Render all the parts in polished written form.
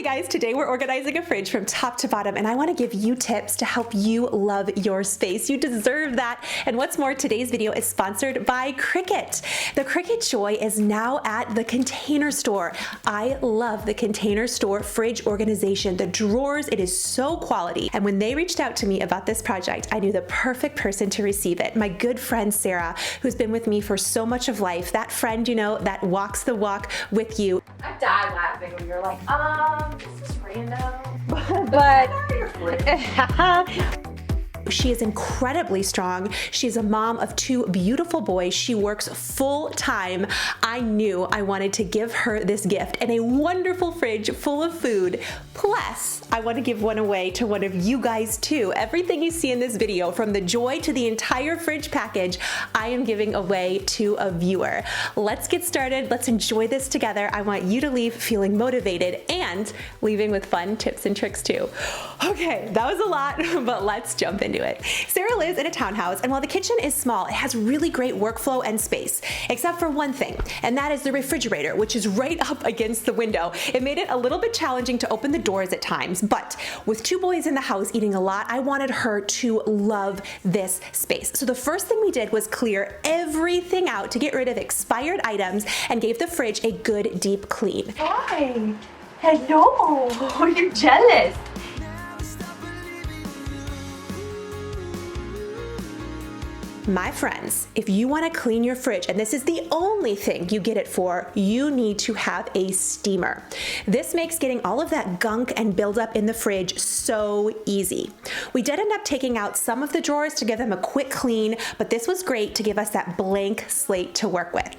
guys, today we're organizing a fridge from top to bottom, and I want to give you tips to help you love your space. You deserve that. And what's more, today's video is sponsored by Cricut. The Cricut Joy is now at the Container Store. I love the Container Store fridge organization. The drawers, it is so quality. And when they reached out to me about this project, I knew the perfect person to receive it. My good friend Sarah, who's been with me for so much of life. That friend, you know, that walks the walk with you. I died laughing when you're like, this is random. But she is incredibly strong. She's a mom of 2 beautiful boys. She works full time. I knew I wanted to give her this gift and a wonderful fridge full of food. Plus, I want to give one away to one of you guys too. Everything you see in this video, from the Joy to the entire fridge package, I am giving away to a viewer. Let's get started. Let's enjoy this together. I want you to leave feeling motivated and leaving with fun tips and tricks too. Okay, that was a lot, but let's jump into it. Sarah lives in a townhouse, and while the kitchen is small, it has really great workflow and space, except for one thing, and that is the refrigerator, which is right up against the window. It made it a little bit challenging to open the doors at times, but with 2 boys in the house eating a lot, I wanted her to love this space. So the first thing we did was clear everything out to get rid of expired items and gave the fridge a good deep clean. Hi. Hello. You're jealous. My friends, if you want to clean your fridge, and this is the only thing you get it for, you need to have a steamer. This makes getting all of that gunk and buildup in the fridge so easy. We did end up taking out some of the drawers to give them a quick clean, but this was great to give us that blank slate to work with.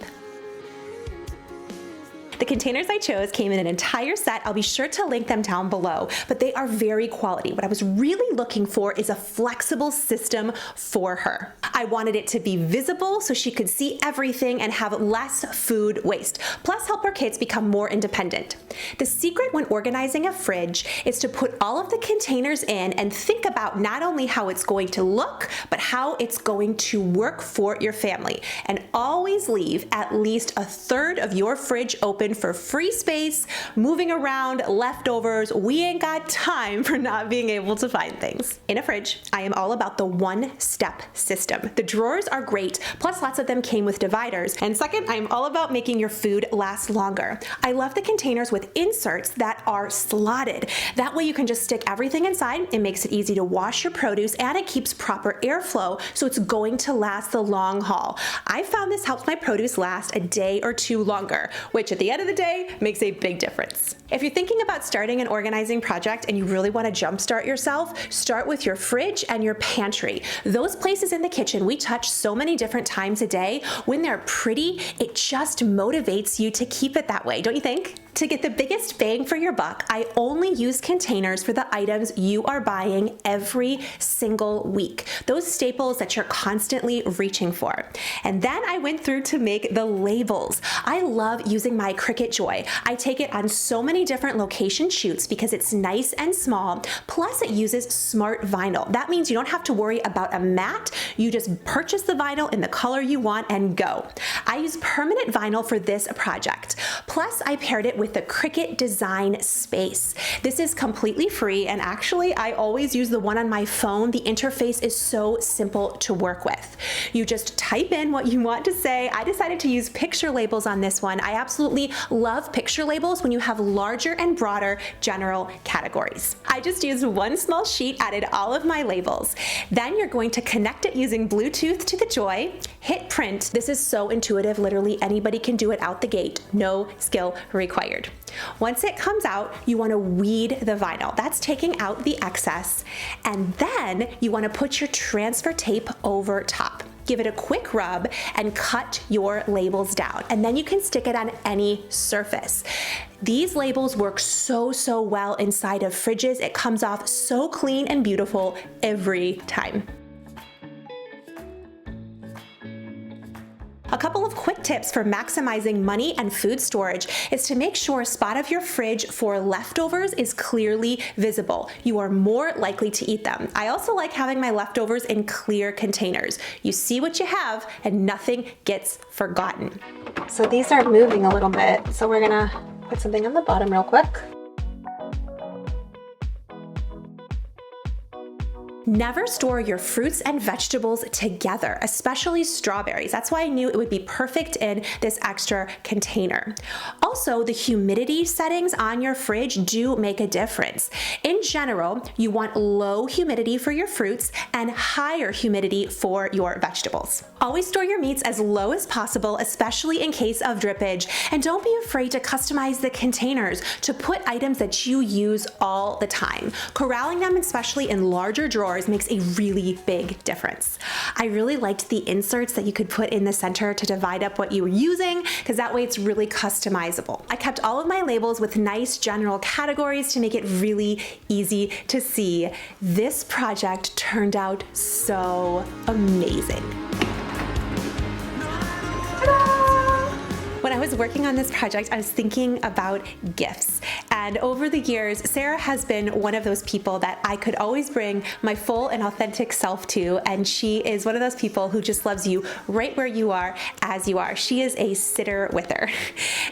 The containers I chose came in an entire set. I'll be sure to link them down below, but they are very quality. What I was really looking for is a flexible system for her. I wanted it to be visible so she could see everything and have less food waste, plus help her kids become more independent. The secret when organizing a fridge is to put all of the containers in and think about not only how it's going to look, but how it's going to work for your family. And always leave at least a third of your fridge open for free space, moving around, leftovers. We ain't got time for not being able to find things. In a fridge, I am all about the one-step system. The drawers are great, plus lots of them came with dividers. And second, I'm all about making your food last longer. I love the containers with inserts that are slotted. That way you can just stick everything inside. It makes it easy to wash your produce, and it keeps proper airflow, so it's going to last the long haul. I found this helps my produce last a day or 2 longer, which at the end of the day makes a big difference. If you're thinking about starting an organizing project and you really want to jumpstart yourself, start with your fridge and your pantry. Those places in the kitchen we touch so many different times a day. When they're pretty, it just motivates you to keep it that way, don't you think? To get the biggest bang for your buck, I only use containers for the items you are buying every single week. Those staples that you're constantly reaching for. And then I went through to make the labels. I love using my Cricut Joy. I take it on so many different location shoots because it's nice and small, plus it uses smart vinyl. That means you don't have to worry about a mat. You just purchase the vinyl in the color you want and go. I use permanent vinyl for this project. Plus I paired it with the Cricut Design Space. This is completely free, and actually I always use the one on my phone. The interface is so simple to work with. You just type in what you want to say. I decided to use picture labels on this one. I absolutely love picture labels when you have larger and broader general categories. I just used one small sheet, added all of my labels. Then you're going to connect it using Bluetooth to the Joy, hit print. This is so intuitive, literally anybody can do it out the gate, no skill required. Once it comes out, you want to weed the vinyl. That's taking out the excess. And then you want to put your transfer tape over top. Give it a quick rub and cut your labels down. And then you can stick it on any surface. These labels work so well inside of fridges. It comes off so clean and beautiful every time. A couple of quick tips for maximizing money and food storage is to make sure a spot of your fridge for leftovers is clearly visible. You are more likely to eat them. I also like having my leftovers in clear containers. You see what you have and nothing gets forgotten. So these are moving a little bit, so we're gonna put something on the bottom real quick. Never store your fruits and vegetables together, especially strawberries. That's why I knew it would be perfect in this extra container. Also, the humidity settings on your fridge do make a difference. In general, you want low humidity for your fruits and higher humidity for your vegetables. Always store your meats as low as possible, especially in case of drippage, and don't be afraid to customize the containers to put items that you use all the time. Corralling them, especially in larger drawers, makes a really big difference. I really liked the inserts that you could put in the center to divide up what you were using, because that way it's really customizable. I kept all of my labels with nice general categories to make it really easy to see. This project turned out so amazing. When I was working on this project, I was thinking about gifts. And over the years, Sarah has been one of those people that I could always bring my full and authentic self to. And she is one of those people who just loves you right where you are, as you are. She is a sitter with her.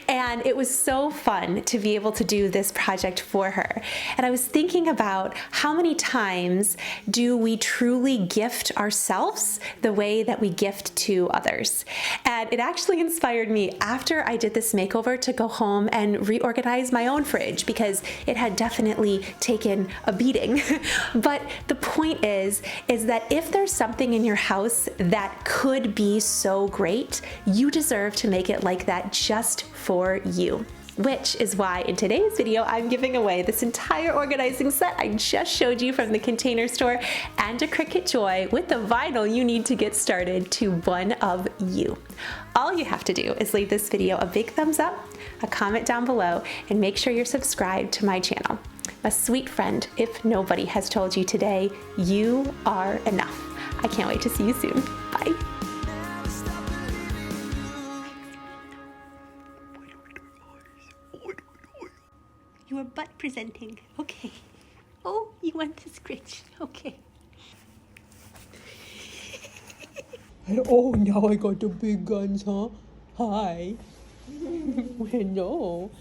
And it was so fun to be able to do this project for her. And I was thinking about how many times do we truly gift ourselves the way that we gift to others? And it actually inspired me after I did this makeover to go home and reorganize my own fridge, because it had definitely taken a beating. But the point is that if there's something in your house that could be so great, you deserve to make it like that just for you. Which is why in today's video, I'm giving away this entire organizing set I just showed you from the Container Store and a Cricut Joy with the vinyl you need to get started to one of you. All you have to do is leave this video a big thumbs up, a comment down below, and make sure you're subscribed to my channel. A sweet friend, if nobody has told you today, you are enough. I can't wait to see you soon. Bye. You are butt presenting. Okay. Oh, you want to scratch. Okay. Oh, now I got the big guns, huh? Hi. No.